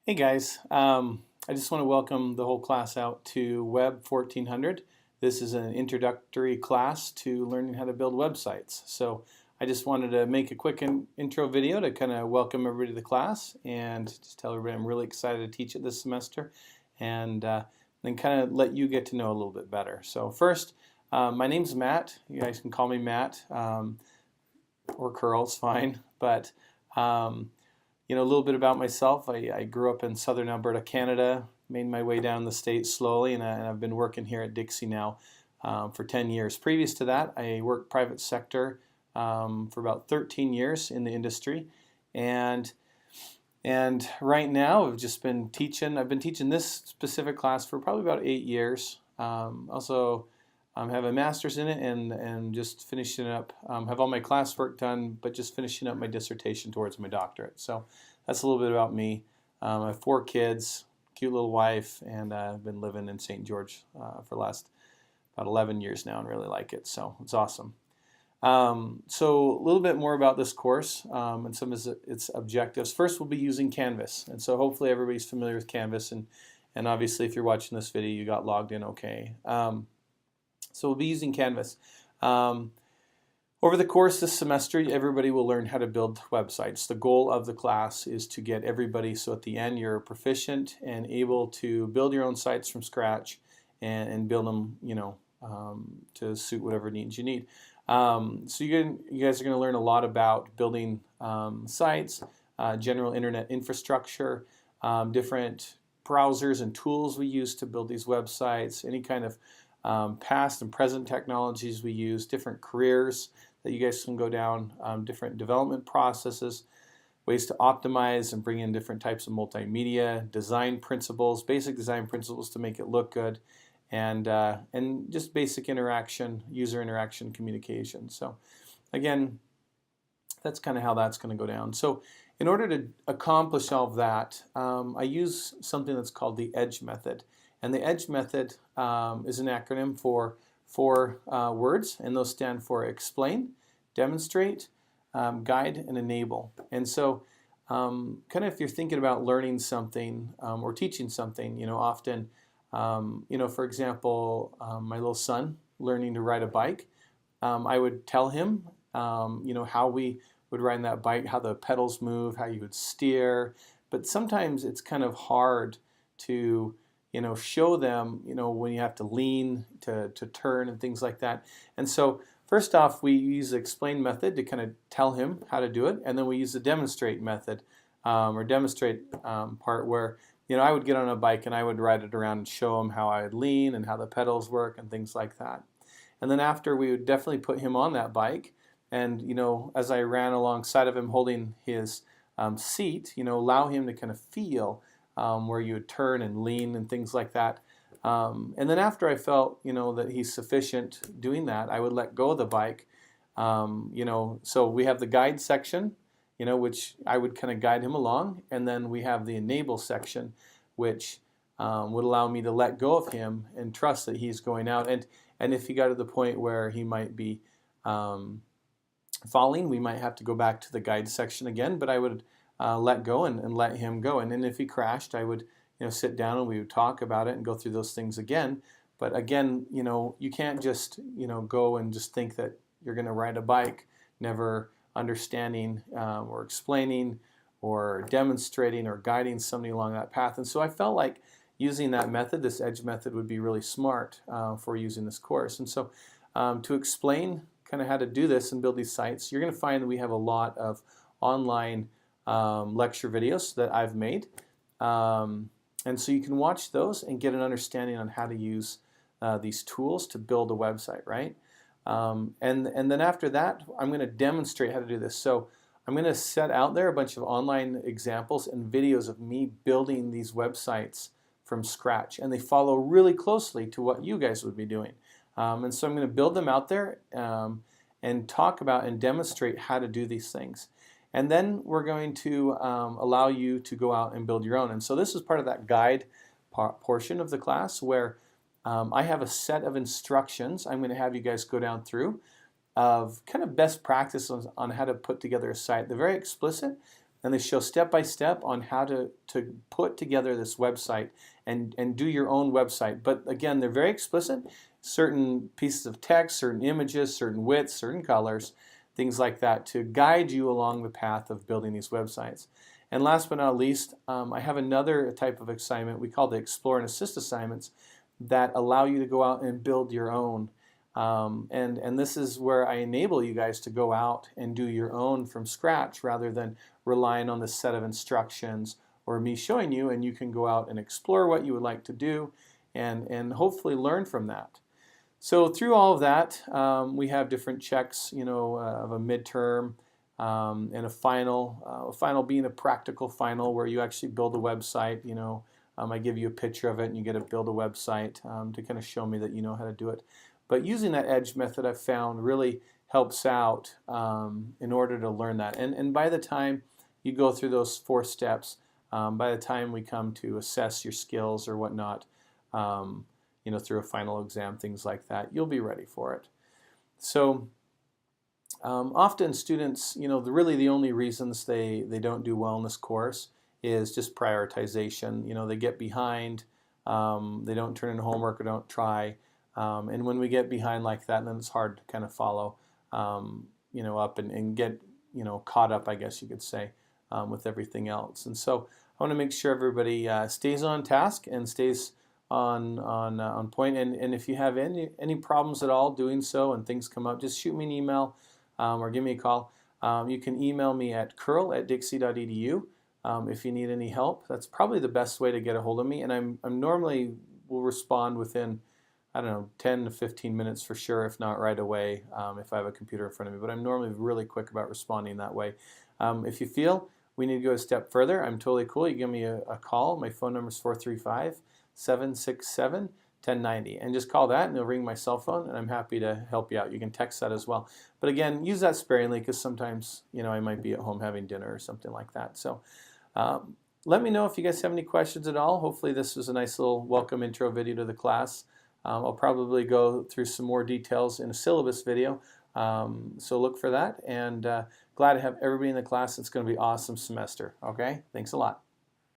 Hey guys, I just want to welcome the whole class out to Web 1400. This is an introductory class to learning how to build websites. So I just wanted to make a quick intro video to kind of welcome everybody to the class and just tell everybody I'm really excited to teach it this semester and then kind of let you get to know a little bit better. So first, my name's Matt. You guys can call me Matt or Curl, it's fine. But a little bit about myself. I grew up in southern Alberta, Canada, made my way down the state slowly, and I've been working here at Dixie now for 10 years. Previous to that, I worked private sector for about 13 years in the industry, and right now I've just been teaching. I've been teaching this specific class for probably about 8 years. Also, have a master's in it and just finishing up, have all my classwork done, but just finishing up my dissertation towards my doctorate. So that's a little bit about me. I have 4 kids, cute little wife, and I've been living in St. George for the last about 11 years now and really like it. So it's awesome. So a little bit more about this course and some of its objectives. First, we'll be using Canvas. And so hopefully everybody's familiar with Canvas. And obviously if you're watching this video, you got logged in okay. So we'll be using Canvas. Over the course this semester, everybody will learn how to build websites. The goal of the class is to get everybody so at the end you're proficient and able to build your own sites from scratch and build them, to suit whatever needs you need. So you guys are going to learn a lot about building sites, general internet infrastructure, different browsers and tools we use to build these websites, any kind of past and present technologies we use, different careers that you guys can go down, different development processes, ways to optimize and bring in different types of multimedia, design principles, basic design principles to make it look good, and just basic interaction, user interaction communication. So again, that's kind of how that's going to go down. So in order to accomplish all of that, I use something that's called the EDGE method. And the EDGE method is an acronym for 4 words, and those stand for explain, demonstrate, guide, and enable. And so kind of if you're thinking about learning something or teaching something, often, for example, my little son learning to ride a bike, I would tell him, how we would ride that bike, how the pedals move, how you would steer. But sometimes it's kind of hard to show them, when you have to lean to turn and things like that. And so first off, we use the explain method to kind of tell him how to do it. And then we use the demonstrate method or demonstrate part where, I would get on a bike and I would ride it around and show him how I would lean and how the pedals work and things like that. And then after, we would definitely put him on that bike. And, as I ran alongside of him holding his seat, allow him to kind of feel where you would turn and lean and things like that. And then after I felt, that he's sufficient doing that, I would let go of the bike. So we have the guide section, which I would kind of guide him along. And then we have the enable section, which would allow me to let go of him and trust that he's going out. And if he got to the point where he might be falling, we might have to go back to the guide section again, but I would let go and let him go. And then if he crashed, I would sit down and we would talk about it and go through those things again. But again, you can't just go and just think that you're going to ride a bike, never understanding or explaining or demonstrating or guiding somebody along that path. And so I felt like using that method, this EDGE method, would be really smart for using this course. And so to explain kind of how to do this and build these sites, you're going to find that we have a lot of online lecture videos that I've made. And so you can watch those and get an understanding on how to use these tools to build a website, right? And then after that, I'm going to demonstrate how to do this. So I'm going to set out there a bunch of online examples and videos of me building these websites from scratch. And they follow really closely to what you guys would be doing. And so I'm going to build them out there and talk about and demonstrate how to do these things. And then we're going to allow you to go out and build your own. And so this is part of that guide portion of the class where I have a set of instructions I'm going to have you guys go down through of kind of best practices on how to put together a site. They're very explicit, and they show step by step on how to put together this website and do your own website. But again, they're very explicit. Certain pieces of text, certain images, certain widths, certain colors, things like that to guide you along the path of building these websites. And last but not least, I have another type of assignment we call the Explore and Assist assignments that allow you to go out and build your own. And this is where I enable you guys to go out and do your own from scratch rather than relying on the set of instructions or me showing you, and you can go out and explore what you would like to do and hopefully learn from that. So through all of that, we have different checks, of a midterm and a final being a practical final where you actually build a website. I give you a picture of it and you get to build a website to kind of show me that you know how to do it. But using that EDGE method I've found really helps out in order to learn that. And by the time you go through those 4 steps, by the time we come to assess your skills or whatnot, through a final exam, things like that, you'll be ready for it. So often students, really the only reasons they don't do well in this course is just prioritization. They get behind, they don't turn in homework or don't try. And when we get behind like that, then it's hard to kind of follow, up and get, caught up, I guess you could say, with everything else. And so I want to make sure everybody stays on task and stays on point. And if you have any problems at all doing so and things come up, just shoot me an email or give me a call. You can email me at curl@dixie.edu if you need any help. That's probably the best way to get a hold of me. And I'm normally will respond within 10 to 15 minutes for sure, if not right away, if I have a computer in front of me. But I'm normally really quick about responding that way. If you feel we need to go a step further, I'm totally cool. You give me a call. My phone number is 435-767-1090. And just call that and it'll ring my cell phone, and I'm happy to help you out. You can text that as well. But again, use that sparingly because sometimes, I might be at home having dinner or something like that. So let me know if you guys have any questions at all. Hopefully this was a nice little welcome intro video to the class. I'll probably go through some more details in a syllabus video, so look for that, and glad to have everybody in the class. It's going to be an awesome semester. Okay, thanks a lot.